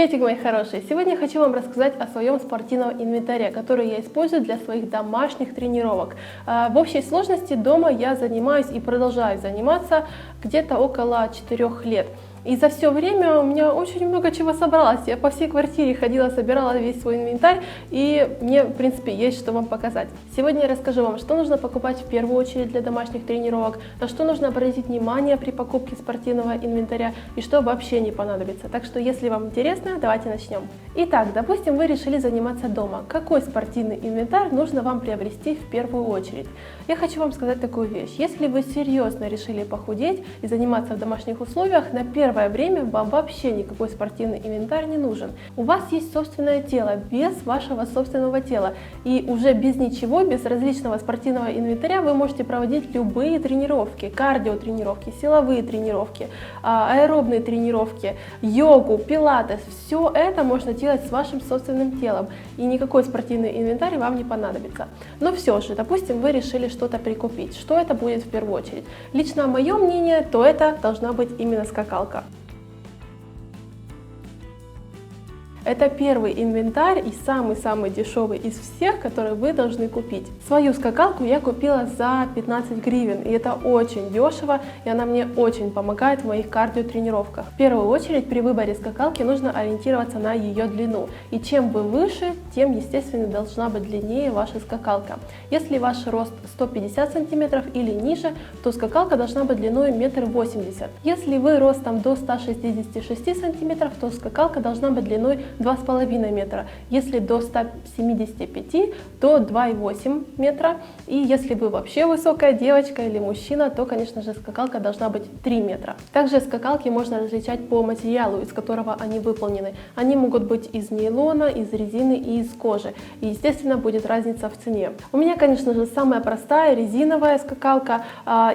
Приветик, мои хорошие! Сегодня хочу вам рассказать о своем спортивном инвентаре, который я использую для своих домашних тренировок. В общей сложности дома я занимаюсь и продолжаю заниматься где-то около 4 лет. И за все время у меня очень много чего собралось. Я по всей квартире ходила, собирала весь свой инвентарь, и мне, в принципе, есть что вам показать. Сегодня я расскажу вам, что нужно покупать в первую очередь для домашних тренировок, на что нужно обратить внимание при покупке спортивного инвентаря и что вообще не понадобится. Так что, если вам интересно, давайте начнем. Итак, допустим, вы решили заниматься дома. Какой спортивный инвентарь нужно вам приобрести в первую очередь? Я хочу вам сказать такую вещь. Если вы серьезно решили похудеть и заниматься в домашних условиях, на первое время вам вообще никакой спортивный инвентарь не нужен. У вас есть собственное тело, без вашего собственного тела. И уже без ничего, без различного спортивного инвентаря вы можете проводить любые тренировки, кардиотренировки, силовые тренировки, аэробные тренировки, йогу, пилатес. Все это можно делать с вашим собственным телом. И никакой спортивный инвентарь вам не понадобится. Но все же, допустим, вы решили что-то прикупить. Что это будет в первую очередь? Лично мое мнение, то это должна быть именно скакалка. Это первый инвентарь и самый-самый дешевый из всех, который вы должны купить. Свою скакалку я купила за 15 гривен, и это очень дешево, и она мне очень помогает в моих кардиотренировках. В первую очередь при выборе скакалки нужно ориентироваться на ее длину, и чем вы выше, тем, естественно, должна быть длиннее ваша скакалка. Если ваш рост 150 см или ниже, то скакалка должна быть длиной 1,80 м. Если вы ростом до 166 см, то скакалка должна быть длиной 2,5 метра. Если до 175, то 2,8 метра. И если вы вообще высокая девочка или мужчина, то, конечно же, скакалка должна быть 3 метра. Также скакалки можно различать по материалу, из которого они выполнены. Они могут быть из нейлона, из резины и из кожи. И, естественно, будет разница в цене. У меня, конечно же, самая простая резиновая скакалка.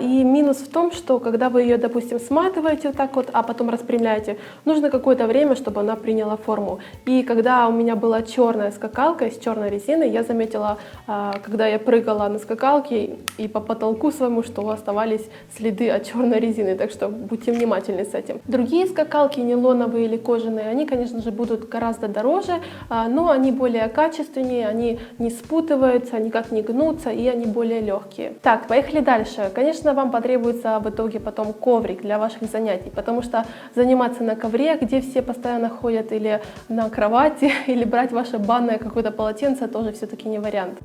И минус в том, что когда вы ее, допустим, сматываете вот так вот, а потом распрямляете, нужно какое-то время, чтобы она приняла форму. И когда у меня была черная скакалка из черной резины, я заметила, когда я прыгала на скакалке и по потолку своему, что оставались следы от черной резины, так что будьте внимательны с этим. Другие скакалки, нейлоновые или кожаные, они, конечно же, будут гораздо дороже, но они более качественнее, они не спутываются, никак не гнутся и они более легкие. Так, поехали дальше. Конечно, вам потребуется в итоге потом коврик для ваших занятий, потому что заниматься на ковре, где все постоянно ходят, или на кровати, или брать ваше банное какое-то полотенце, тоже все-таки не вариант.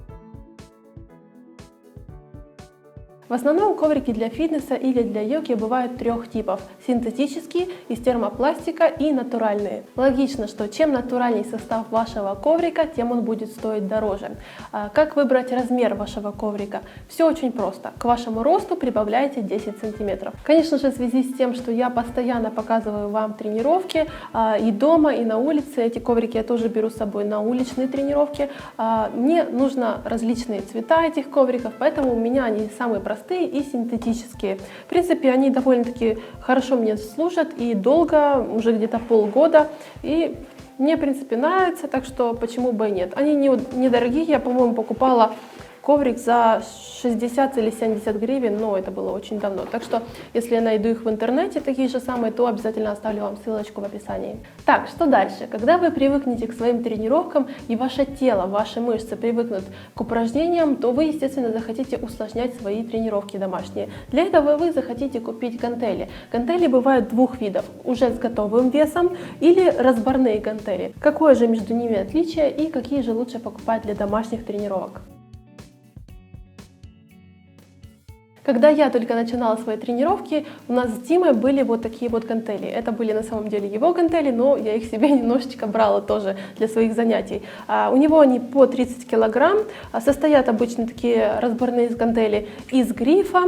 В основном коврики для фитнеса или для йоги бывают 3 типов: синтетические, из термопластика и натуральные. Логично, что чем натуральней состав вашего коврика, тем он будет стоить дороже. Как выбрать размер вашего коврика? Все очень просто. К вашему росту прибавляете 10 сантиметров. Конечно же, в связи с тем, что я постоянно показываю вам тренировки и дома, и на улице, эти коврики я тоже беру с собой на уличные тренировки, мне нужно различные цвета этих ковриков, поэтому у меня они самые простые и синтетические. В принципе, они довольно-таки хорошо мне служат и долго, уже где-то полгода, и мне, в принципе, нравится, так что почему бы и нет. Они недорогие, я, по-моему, покупала коврик за 60 или 70 гривен, но это было очень давно. Так что, если я найду их в интернете, такие же самые, то обязательно оставлю вам ссылочку в описании. Так, что дальше? Когда вы привыкнете к своим тренировкам и ваше тело, ваши мышцы привыкнут к упражнениям, то вы, естественно, захотите усложнять свои тренировки домашние. Для этого вы захотите купить гантели. Гантели бывают 2 видов: уже с готовым весом или разборные гантели. Какое же между ними отличие и какие же лучше покупать для домашних тренировок? Когда я только начинала свои тренировки, у нас с Димой были вот такие вот гантели. Это были на самом деле его гантели, но я их себе немножечко брала тоже для своих занятий. У него они по 30 килограмм, состоят обычно такие разборные гантели из грифа,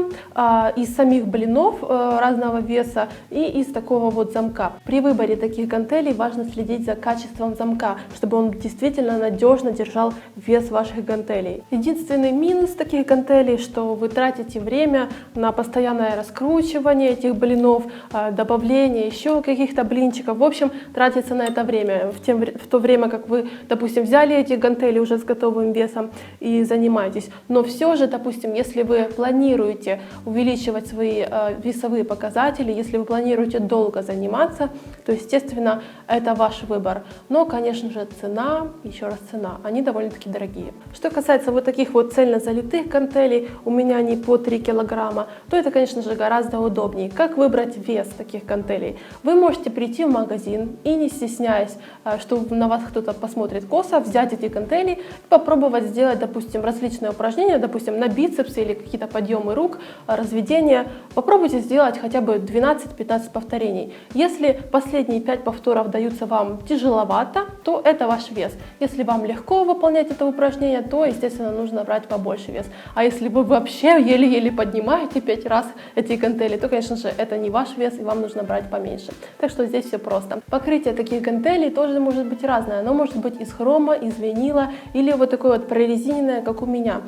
из самих блинов разного веса и из такого вот замка. При выборе таких гантелей важно следить за качеством замка, чтобы он действительно надежно держал вес ваших гантелей. Единственный минус таких гантелей, что вы тратите время время на постоянное раскручивание этих блинов, добавление еще каких-то блинчиков. В общем, тратится на это время. В то время как вы, допустим, взяли эти гантели уже с готовым весом и занимаетесь. Но все же, допустим, если вы планируете увеличивать свои весовые показатели, если вы планируете долго заниматься, то, естественно, это ваш выбор. Но, конечно же, цена, еще раз цена, они довольно-таки дорогие. Что касается вот таких вот цельно залитых гантелей, у меня они по 3 килограмма, то это, конечно же, гораздо удобнее. Как выбрать вес таких гантелей? Вы можете прийти в магазин и, не стесняясь, что на вас кто-то посмотрит косо, взять эти гантели и попробовать сделать, допустим, различные упражнения, допустим, на бицепсы или какие-то подъемы рук, разведения. Попробуйте сделать хотя бы 12-15 повторений. Если последние 5 повторов даются вам тяжеловато, то это ваш вес. Если вам легко выполнять это упражнение, то, естественно, нужно брать побольше вес. А если вы вообще еле-еле поднимаете 5 раз эти гантели, то, конечно же, это не ваш вес, и вам нужно брать поменьше. Так что здесь все просто. Покрытие таких гантелей тоже может быть разное. Оно может быть из хрома, из винила или вот такое вот прорезиненное, как у меня.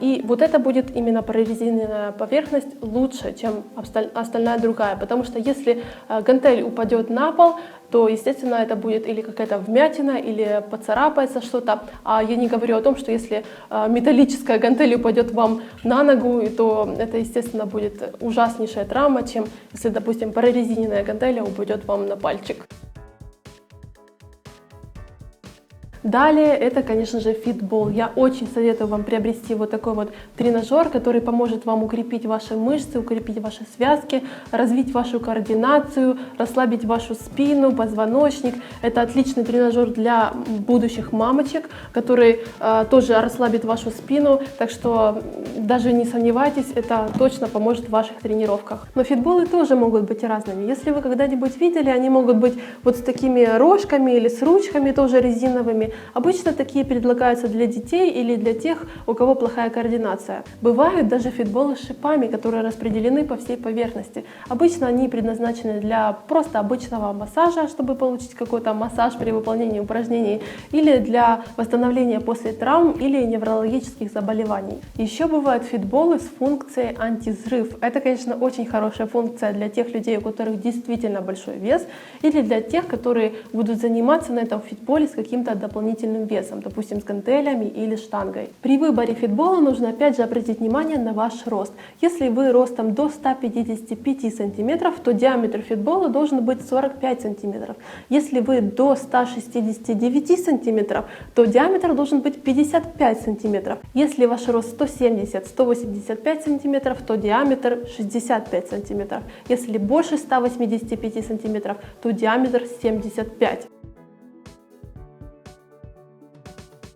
И вот это будет именно прорезиненная поверхность лучше, чем остальная другая. Потому что если гантель упадет на пол, то, естественно, это будет или какая-то вмятина, или поцарапается что-то. А я не говорю о том, что если металлическая гантель упадет вам на ногу, то это, естественно, будет ужаснейшая травма, чем если, допустим, прорезиненная гантель упадет вам на пальчик. Далее это, конечно же, фитбол. Я очень советую вам приобрести вот такой вот тренажер, который поможет вам укрепить ваши мышцы, укрепить ваши связки, развить вашу координацию, расслабить вашу спину, позвоночник. Это отличный тренажер для будущих мамочек, который тоже расслабит вашу спину. Так что даже не сомневайтесь, это точно поможет в ваших тренировках. Но фитболы тоже могут быть разными. Если вы когда-нибудь видели, они могут быть вот с такими рожками или с ручками тоже резиновыми. Обычно такие предлагаются для детей или для тех, у кого плохая координация. Бывают даже фитболы с шипами, которые распределены по всей поверхности. Обычно они предназначены для просто обычного массажа, чтобы получить какой-то массаж при выполнении упражнений, или для восстановления после травм или неврологических заболеваний. Еще бывают фитболы с функцией антизрыв. Это, конечно, очень хорошая функция для тех людей, у которых действительно большой вес, или для тех, которые будут заниматься на этом фитболе с каким-то дополнительным весом, допустим, с гантелями или штангой. При выборе фитбола нужно опять же обратить внимание на ваш рост. Если вы ростом до 155 сантиметров, то диаметр фитбола должен быть 45 сантиметров. Если вы до 169 сантиметров, то диаметр должен быть 55 сантиметров. Если ваш рост 170-185 сантиметров, то диаметр 65 сантиметров. Если больше 185 сантиметров, то диаметр 75.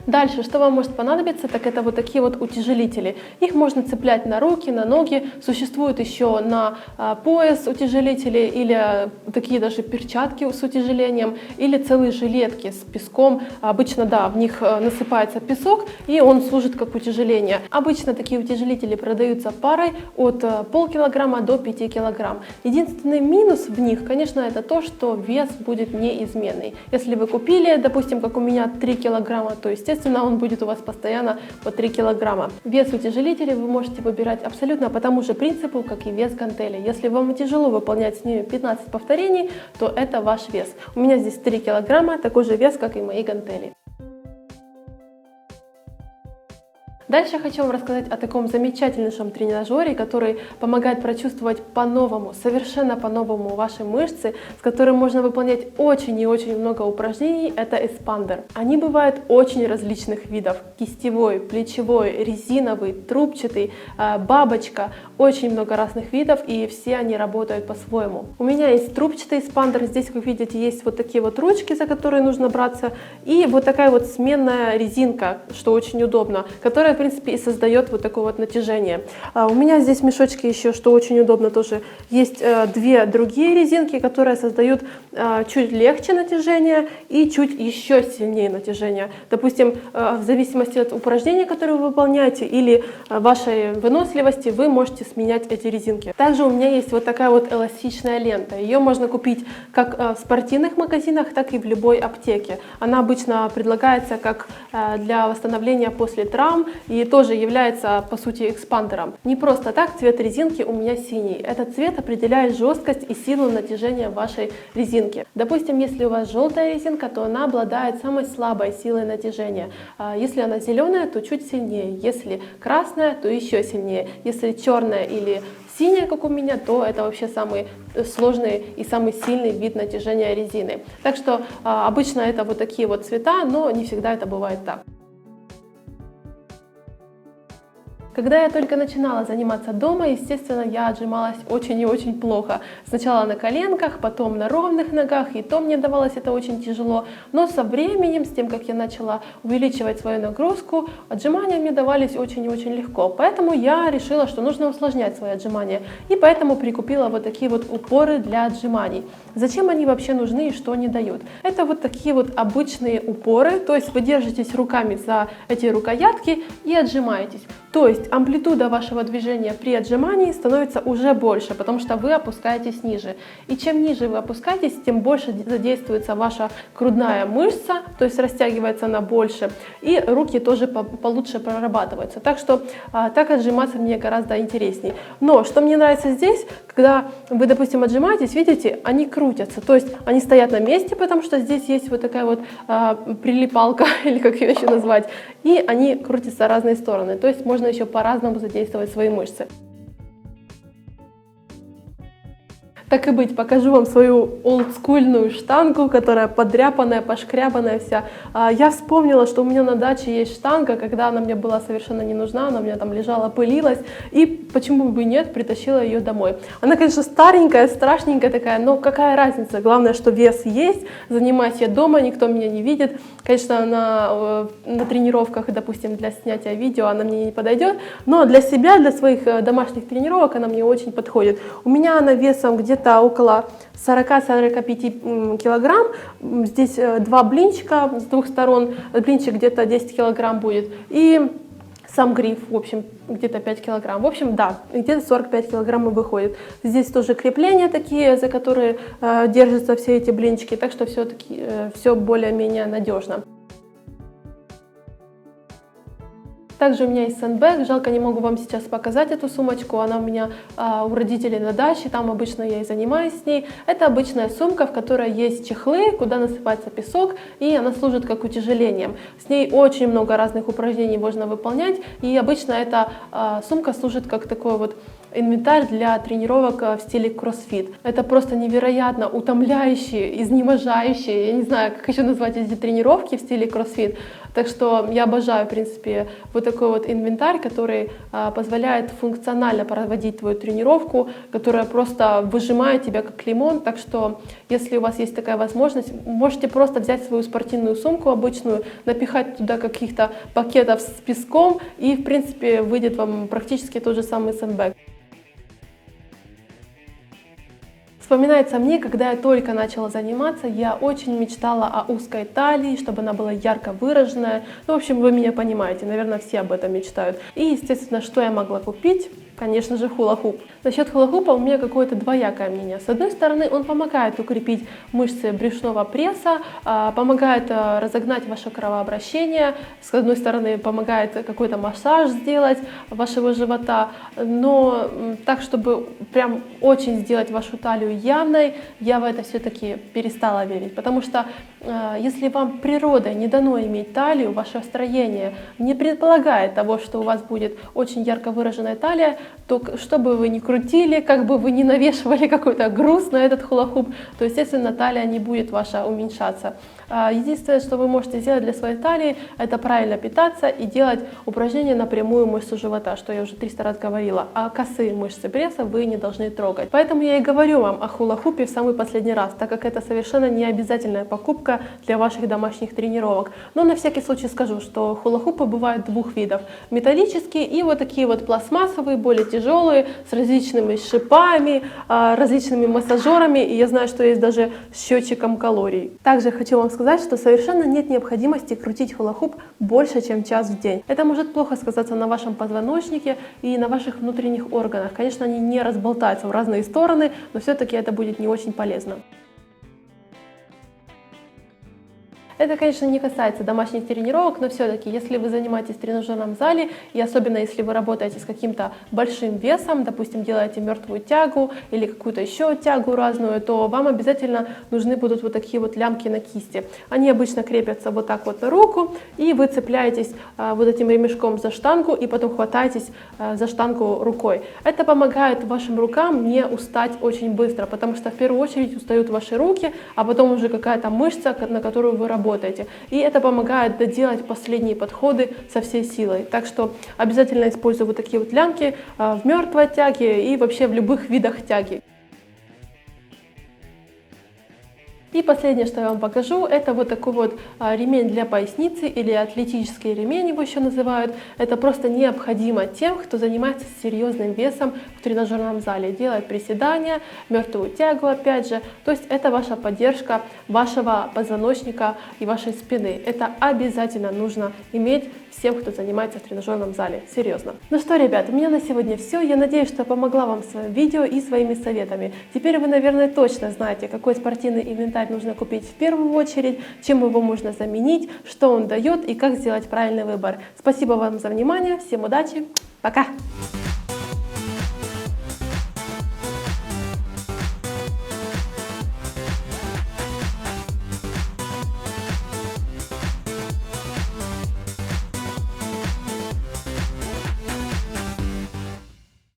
Дальше, что вам может понадобиться, так это вот такие вот утяжелители. Их можно цеплять на руки, на ноги. Существует еще на пояс утяжелители или такие даже перчатки с утяжелением, или целые жилетки с песком. Обычно, да, в них насыпается песок, и он служит как утяжеление. Обычно такие утяжелители продаются парой от полкилограмма до 5 килограмм. Единственный минус в них, конечно, это то, что вес будет неизменный. Если вы купили, допустим, как у меня 3 килограмма, то есть естественно, он будет у вас постоянно по 3 килограмма. Вес утяжелителей вы можете выбирать абсолютно по тому же принципу, как и вес гантели. Если вам тяжело выполнять с ними 15 повторений, то это ваш вес. У меня здесь 3 килограмма, такой же вес, как и мои гантели. Дальше я хочу вам рассказать о таком замечательнейшем тренажере, который помогает прочувствовать по-новому, совершенно по-новому ваши мышцы, с которым можно выполнять очень и очень много упражнений. Это эспандер. Они бывают очень различных видов. Кистевой, плечевой, резиновый, трубчатый, бабочка. Очень много разных видов, и все они работают по-своему. У меня есть трубчатый эспандер. Здесь, как видите, есть вот такие вот ручки, за которые нужно браться, и вот такая вот сменная резинка, что очень удобно, которая, в принципе, и создает вот такое вот натяжение. У меня здесь в мешочке еще, что очень удобно тоже, есть две другие резинки, которые создают чуть легче натяжение и чуть еще сильнее натяжение. Допустим, в зависимости от упражнений, которые вы выполняете, или вашей выносливости, вы можете сменять эти резинки. Также у меня есть вот такая вот эластичная лента. Ее можно купить как в спортивных магазинах, так и в любой аптеке. Она обычно предлагается как для восстановления после травм и тоже является, по сути, экспандером. Не просто так цвет резинки у меня синий. Этот цвет определяет жесткость и силу натяжения вашей резинки. Допустим, если у вас желтая резинка, то она обладает самой слабой силой натяжения. Если она зеленая, то чуть сильнее. Если красная, то еще сильнее. Если черная или синяя, как у меня, то это вообще самый сложный и самый сильный вид натяжения резины. Так что обычно это вот такие вот цвета, но не всегда это бывает так. Когда я только начинала заниматься дома, естественно, я отжималась очень и очень плохо. Сначала на коленках, потом на ровных ногах, и то мне давалось это очень тяжело. Но со временем, с тем, как я начала увеличивать свою нагрузку, отжимания мне давались очень и очень легко. Поэтому я решила, что нужно усложнять свои отжимания. И поэтому прикупила вот такие вот упоры для отжиманий. Зачем они вообще нужны и что они дают? Это вот такие вот обычные упоры, то есть вы держитесь руками за эти рукоятки и отжимаетесь. То есть амплитуда вашего движения при отжимании становится уже больше, потому что вы опускаетесь ниже. И чем ниже вы опускаетесь, тем больше задействуется ваша грудная мышца, то есть растягивается она больше, и руки тоже получше прорабатываются. Так что так отжиматься мне гораздо интереснее. Но что мне нравится здесь, когда вы, допустим, отжимаетесь, видите, они крутятся, то есть они стоят на месте, потому что здесь есть вот такая вот прилипалка, или как ее еще назвать, и они крутятся в разные стороны, то есть можно еще по-разному задействовать свои мышцы. Так и быть, покажу вам свою олдскульную штангу, которая подряпанная, пошкрябанная вся. Я вспомнила, что у меня на даче есть штанга, когда она мне была совершенно не нужна, она у меня там лежала, пылилась, и почему бы и нет, притащила ее домой. Она, конечно, старенькая, страшненькая такая, но какая разница, главное, что вес есть, занимаюсь я дома, никто меня не видит. Конечно, на тренировках, допустим, для снятия видео она мне не подойдет, но для себя, для своих домашних тренировок она мне очень подходит. У меня она весом где-то около 40-45 килограмм. Здесь 2 блинчика с двух сторон, блинчик где-то 10 килограмм будет, и сам гриф, в общем, где-то 5 килограмм. В общем, да, где-то 45 килограмм и выходит. Здесь тоже крепления такие, за которые держатся все эти блинчики, так что все-таки все более-менее надежно. Также у меня есть сэндбэг, жалко, не могу вам сейчас показать эту сумочку, она у меня у родителей на даче, там обычно я и занимаюсь с ней. Это обычная сумка, в которой есть чехлы, куда насыпается песок, и она служит как утяжелением. С ней очень много разных упражнений можно выполнять, и обычно эта сумка служит как такой вот инвентарь для тренировок в стиле кроссфит. Это просто невероятно утомляющие, изнеможающие, я не знаю, как еще назвать эти тренировки в стиле кроссфит. Так что я обожаю, в принципе, вот такой вот инвентарь, который позволяет функционально проводить твою тренировку, которая просто выжимает тебя как лимон. Так что, если у вас есть такая возможность, можете просто взять свою спортивную сумку обычную, напихать туда каких-то пакетов с песком, и, в принципе, выйдет вам практически тот же самый сэндбэг. Вспоминается мне, когда я только начала заниматься, я очень мечтала о узкой талии, чтобы она была ярко выраженная. Ну, в общем, вы меня понимаете, наверное, все об этом мечтают. И, естественно, что я могла купить? Конечно же, хула-хуп. Насчет хула-хупа у меня какое-то двоякое мнение. С одной стороны, он помогает укрепить мышцы брюшного пресса, помогает разогнать ваше кровообращение, с одной стороны, помогает какой-то массаж сделать вашего живота, но так, чтобы прям очень сделать вашу талию явной, я в это все-таки перестала верить, потому что если вам природой не дано иметь талию, ваше строение не предполагает того, что у вас будет очень ярко выраженная талия, то что бы вы ни крутили, как бы вы ни навешивали какой-то груз на этот хула-хуп, то, естественно, талия не будет ваша уменьшаться. Единственное, что вы можете сделать для своей талии, это правильно питаться и делать упражнения на прямую мышцу живота, что я уже 300 раз говорила, а косые мышцы пресса вы не должны трогать. Поэтому я и говорю вам о хула-хупе в самый последний раз, так как это совершенно не обязательная покупка для ваших домашних тренировок. Но на всякий случай скажу, что хула-хупы бывают двух видов: металлические и вот такие вот пластмассовые, более тяжелые, с различными шипами, различными массажерами, и я знаю, что есть даже с счетчиком калорий. Также хочу вам сказать, что совершенно нет необходимости крутить хула-хуп больше, чем час в день. Это может плохо сказаться на вашем позвоночнике и на ваших внутренних органах. Конечно, они не разболтаются в разные стороны, но все-таки это будет не очень полезно. Это, конечно, не касается домашних тренировок, но все-таки, если вы занимаетесь в тренажерном зале, и особенно если вы работаете с каким-то большим весом, допустим, делаете мертвую тягу или какую-то еще тягу разную, то вам обязательно нужны будут вот такие вот лямки на кисти. Они обычно крепятся вот так вот на руку, и вы цепляетесь вот этим ремешком за штангу и потом хватаетесь за штангу рукой. Это помогает вашим рукам не устать очень быстро, потому что в первую очередь устают ваши руки, а потом уже какая-то мышца, на которую вы работаете. И это помогает доделать последние подходы со всей силой. Так что обязательно использую вот такие вот лямки в мертвой тяге и вообще в любых видах тяги. И последнее, что я вам покажу, это вот такой вот ремень для поясницы или атлетический ремень его еще называют. Это просто необходимо тем, кто занимается серьезным весом в тренажерном зале, делает приседания, мертвую тягу опять же. То есть это ваша поддержка вашего позвоночника и вашей спины. Это обязательно нужно иметь всем, кто занимается в тренажерном зале. Серьезно. Ну что, ребят, у меня на сегодня все. Я надеюсь, что помогла вам своим видео и своими советами. Теперь вы, наверное, точно знаете, какой спортивный инвентарь нужно купить в первую очередь, чем его можно заменить, что он дает и как сделать правильный выбор. Спасибо вам за внимание. Всем удачи. Пока!